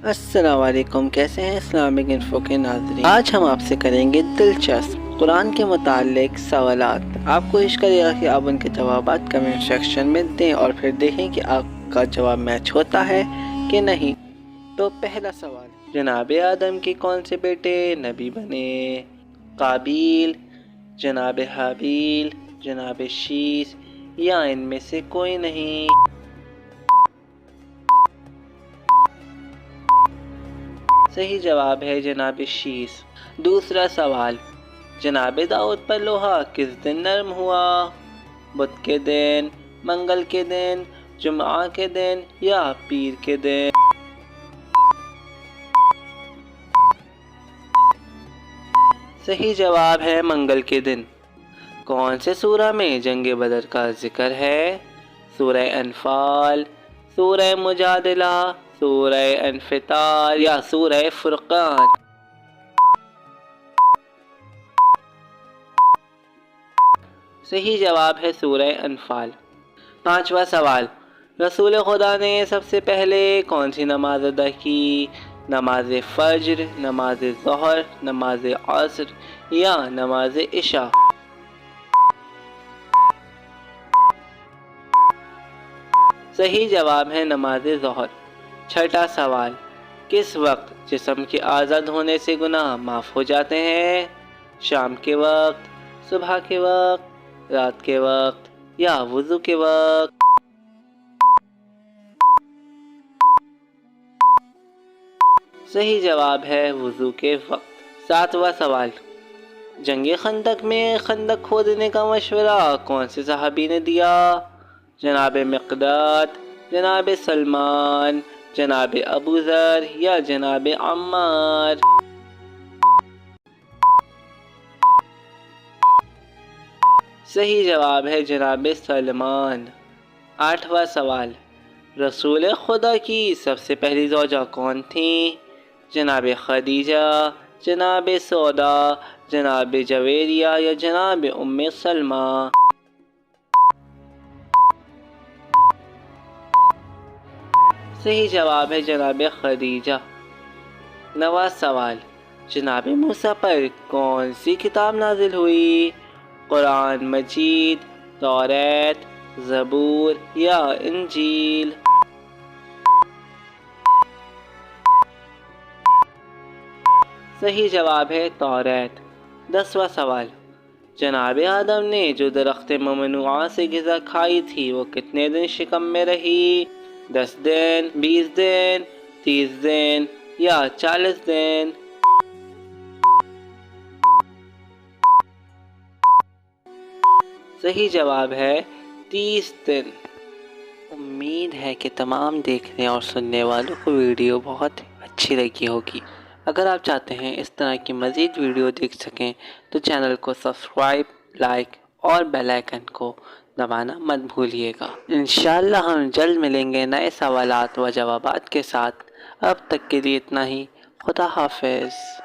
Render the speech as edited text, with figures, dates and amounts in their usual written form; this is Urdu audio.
السلام علیکم، کیسے ہیں اسلامک انفو کے ناظرین؟ آج ہم آپ سے کریں گے دلچسپ قرآن کے متعلق سوالات۔ آپ کوشش کرے گا کہ آپ ان کے جوابات کمنٹ سیکشن میں دیں اور پھر دیکھیں کہ آپ کا جواب میچ ہوتا ہے کہ نہیں۔ تو پہلا سوال، جناب آدم کے کون سے بیٹے نبی بنے؟ قابیل، جناب حابیل، جناب شیس یا ان میں سے کوئی نہیں؟ صحیح جواب ہے جناب شیس۔ دوسرا سوال، جناب داؤد پر لوہا کس دن نرم ہوا؟ بدھ کے دن، منگل کے دن، جمعہ کے دن یا پیر کے دن؟ صحیح جواب ہے منگل کے دن۔ کون سے سورہ میں جنگ بدر کا ذکر ہے؟ سورہ انفال، سورہ مجادلہ، سورہ انفطار یا سورہ فرقان؟ صحیح جواب ہے سورہ انفال۔ پانچواں سوال، رسول خدا نے سب سے پہلے کون سی نماز ادا کی؟ نماز فجر، نماز ظہر، نماز عصر یا نماز عشاء؟ صحیح جواب ہے نماز ظہر۔ چھٹا سوال، کس وقت جسم کے آزاد ہونے سے گناہ معاف ہو جاتے ہیں؟ شام کے وقت، صبح کے وقت، رات کے وقت یا وضو کے وقت؟ صحیح جواب ہے وضو کے وقت۔ ساتواں سوال، جنگ خندق میں خندق کھودنے کا مشورہ کون سے صحابی نے دیا؟ جناب مقداد، جناب سلمان، جناب ابو ذر یا جناب عمار؟ صحیح جواب ہے جناب سلمان۔ آٹھواں سوال، رسول خدا کی سب سے پہلی زوجہ کون تھیں؟ جناب خدیجہ، جناب سودا، جناب جویریہ یا جناب ام سلمہ؟ صحیح جواب ہے جناب خدیجہ۔ نواں سوال، جناب موسیٰ پر کون سی کتاب نازل ہوئی؟ قرآن مجید، توریت، زبور یا انجیل؟ صحیح جواب ہے توریت۔ 10واں سوال، جناب آدم نے جو درخت ممنوعہ سے غذا کھائی تھی وہ کتنے دن شکم میں رہی؟ 10 دن، 20 دن، 30 دن یا 40 دن؟ صحیح جواب ہے 30 دن۔ امید ہے کہ تمام دیکھنے اور سننے والوں کو ویڈیو بہت اچھی لگی ہوگی۔ اگر آپ چاہتے ہیں اس طرح کی مزید ویڈیو دیکھ سکیں تو چینل کو سبسکرائب، لائک اور بیل آئیکن کو دبانا مت بھولیے گا۔ انشاءاللہ ہم جلد ملیں گے نئے سوالات و جوابات کے ساتھ۔ اب تک کے لیے اتنا ہی۔ خدا حافظ۔